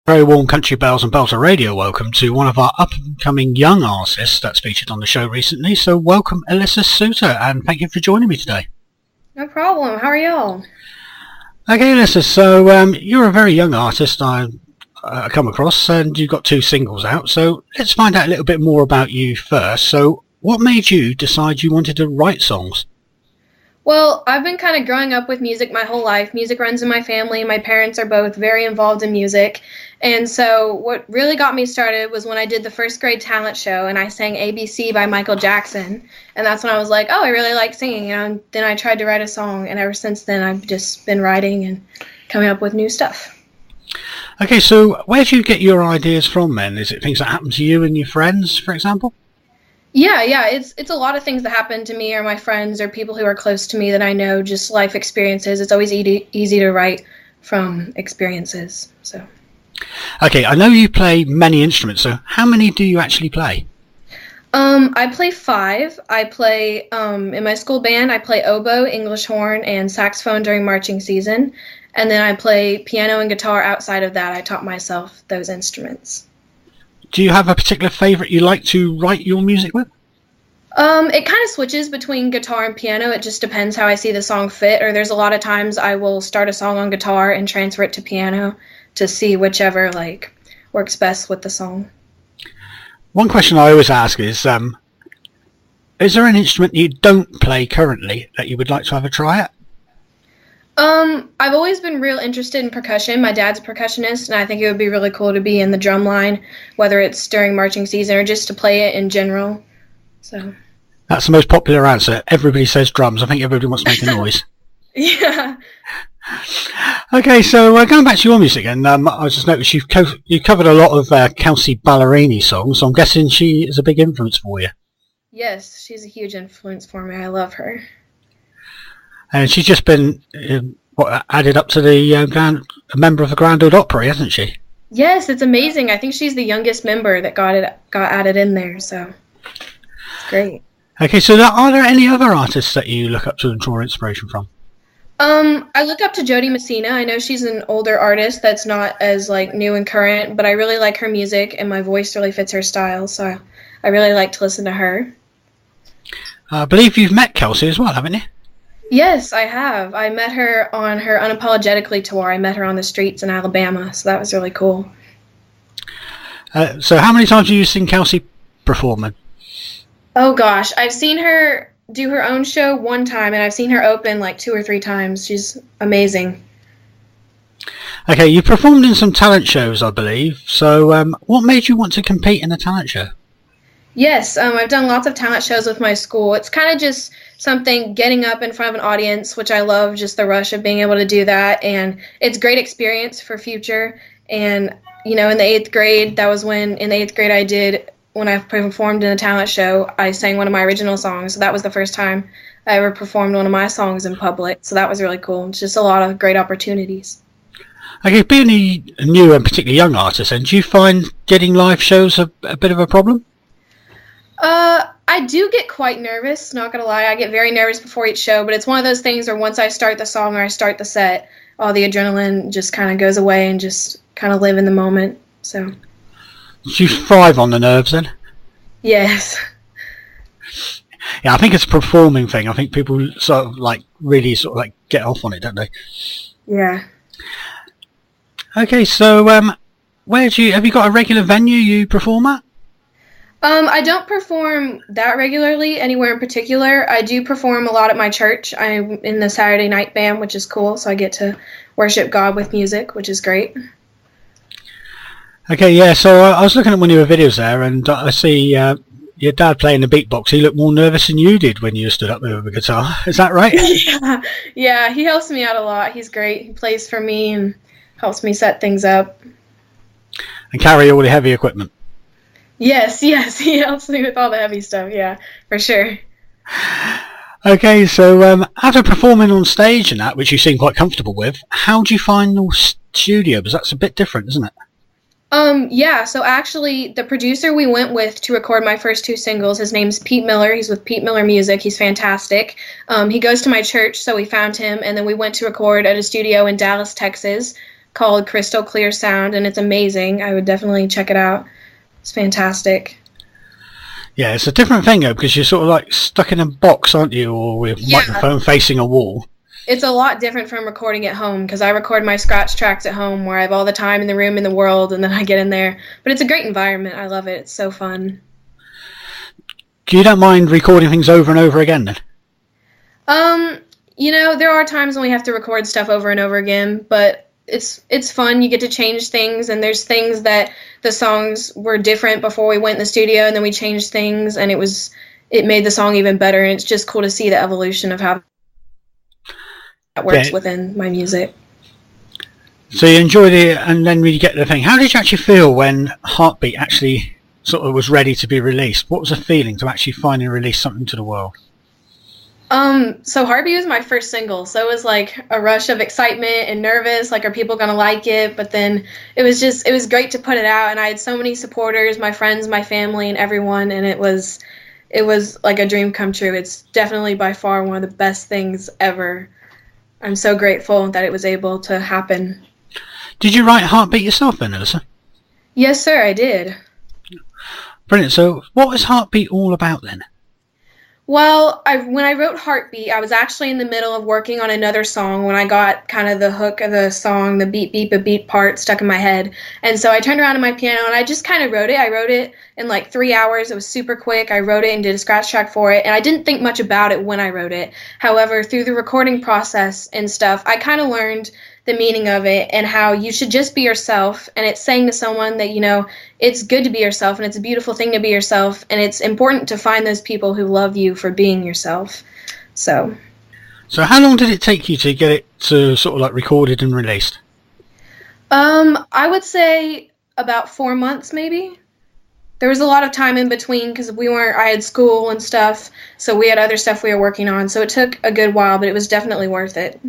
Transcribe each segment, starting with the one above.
Very warm Country Bells and Belter Radio welcome to one of our up-and-coming young artists that's featured on the show recently. So welcome Alyssa Suter, and thank you for joining me today. No problem. How are y'all? Okay, Alyssa, so you're a very young artist I come across, and you've got 2 singles out. So let's find out a little bit more about you first. So what made you decide you wanted to write songs? Well, I've been kind of growing up with music my whole life. Music runs in my family. My parents are both very involved in music. And so what really got me started was when I did the first grade talent show and I sang ABC by Michael Jackson. And that's when I was like, oh, I really like singing. And then I tried to write a song. And ever since then, I've just been writing and coming up with new stuff. Okay, so where do you get your ideas from then? Is it things that happen to you and your friends, for example? Yeah, it's a lot of things that happen to me or my friends or people who are close to me that I know, just life experiences. It's always easy to write from experiences. So. Okay, I know you play many instruments, so how many do you actually play? I play 5. I play, in my school band, I play oboe, English horn, and saxophone during marching season. And then I play piano and guitar outside of that. I taught myself those instruments. Do you have a particular favourite you like to write your music with? It kind of switches between guitar and piano. It just depends how I see the song fit, or there's a lot of times I will start a song on guitar and transfer it to piano to see whichever works best with the song. One question I always ask is there an instrument you don't play currently that you would like to have a try at? I've always been real interested in percussion. My dad's a percussionist, and I think it would be really cool to be in the drum line, whether it's during marching season or just to play it in general. So. That's the most popular answer. Everybody says drums. I think everybody wants to make a noise. Yeah. Okay, so going back to your music, and I just noticed you covered a lot of Kelsey Ballerini songs, so I'm guessing she is a big influence for you. Yes, she's a huge influence for me. I love her. And she's just been added up to the a member of the Grand Ole Opry, hasn't she? Yes, it's amazing. I think she's the youngest member that got added in there, so it's great. Okay, so are there any other artists that you look up to and draw inspiration from? I look up to Jody Messina. I know she's an older artist that's not as new and current, but I really like her music, and my voice really fits her style, so I really like to listen to her. I believe you've met Kelsey as well, haven't you? Yes, I have. I met her on her Unapologetically tour. I met her on the streets in Alabama, so that was really cool. So how many times have you seen Kelsey performing? Oh gosh, I've seen her do her own show 1 time, and I've seen her open 2 or 3 times. She's amazing. Okay, you performed in some talent shows, I believe. So what made you want to compete in a talent show? Yes, I've done lots of talent shows with my school. It's kind of just something getting up in front of an audience, which I love, just the rush of being able to do that. And it's great experience for future. And, in the 8th grade, that was when when I performed in a talent show, I sang one of my original songs. So that was the first time I ever performed one of my songs in public. So that was really cool. It's just a lot of great opportunities. Okay, being a new and particularly young artist, and do you find getting live shows a bit of a problem? I do get quite nervous, not gonna lie. I get very nervous before each show, but it's one of those things where once I start the song or I start the set, all the adrenaline just kind of goes away and just kind of live in the moment, so. Do you thrive on the nerves then? Yes. Yeah, I think it's a performing thing. I think people really get off on it, don't they? Yeah. Okay, so have you got a regular venue you perform at? I don't perform that regularly anywhere in particular. I do perform a lot at my church. I'm in the Saturday night band, which is cool, so I get to worship God with music, which is great. Okay, yeah, so I was looking at one of your videos there, and I see your dad playing the beatbox. He looked more nervous than you did when you stood up there with a guitar. Is that right? Yeah, he helps me out a lot. He's great. He plays for me and helps me set things up. And carry all the heavy equipment. Yes, he helps me with all the heavy stuff, yeah, for sure. Okay, so after performing on stage and that, which you seem quite comfortable with, how do you find your studio? Because that's a bit different, isn't it? Yeah, so actually the producer we went with to record my first 2 singles, his name's Pete Miller. He's with Pete Miller Music. He's fantastic. He goes to my church, so we found him, and then we went to record at a studio in Dallas, Texas, called Crystal Clear Sound, and it's amazing. I would definitely check it out. It's fantastic. Yeah, it's a different thing though, because you're sort of like stuck in a box, aren't you, or with microphone facing a wall. It's a lot different from recording at home, because I record my scratch tracks at home where I have all the time in the room in the world, and then I get in there. But it's a great environment. I love it. It's so fun. You don't mind recording things over and over again then? You know, there are times when we have to record stuff over and over again, but it's fun. You get to change things, and there's things that the songs were different before we went in the studio, and then we changed things, and it made the song even better, and it's just cool to see the evolution of how that works within my music. So you enjoyed it, and then we get the thing. How did you actually feel when Heartbeat actually sort of was ready to be released? What was the feeling to actually finally release something to the world? So Heartbeat was my first single, so it was like a rush of excitement and nervous, like, are people gonna like it? But then it was great to put it out, and I had so many supporters, my friends, my family, and everyone, and it was like a dream come true. It's definitely by far one of the best things ever. I'm so grateful that it was able to happen. Did you write Heartbeat yourself then, Alyssa? Yes, sir, I did. Brilliant. So what was Heartbeat all about then? Well, when I wrote Heartbeat, I was actually in the middle of working on another song when I got kind of the hook of the song, the beep, beep, a beep part stuck in my head. And so I turned around to my piano and I just kind of wrote it. I wrote it in like 3 hours. It was super quick. I wrote it and did a scratch track for it. And I didn't think much about it when I wrote it. However, through the recording process and stuff, I kind of learned the meaning of it and how you should just be yourself. And it's saying to someone that, you know, it's good to be yourself and it's a beautiful thing to be yourself. And it's important to find those people who love you for being yourself. So how long did it take you to get it to sort of like recorded and released? I would say about 4 months, maybe. There was a lot of time in between because I had school and stuff. So we had other stuff we were working on. So it took a good while, but it was definitely worth it.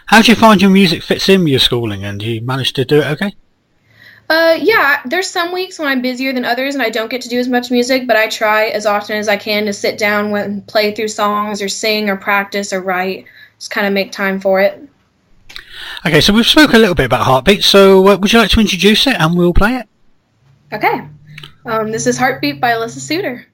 How do you find your music fits in with your schooling, and do you manage to do it okay? Yeah, there's some weeks when I'm busier than others and I don't get to do as much music, but I try as often as I can to sit down and play through songs or sing or practice or write. Just kind of make time for it. Okay, so we've spoken a little bit about Heartbeat, so would you like to introduce it and we'll play it? Okay. This is Heartbeat by Alyssa Suter.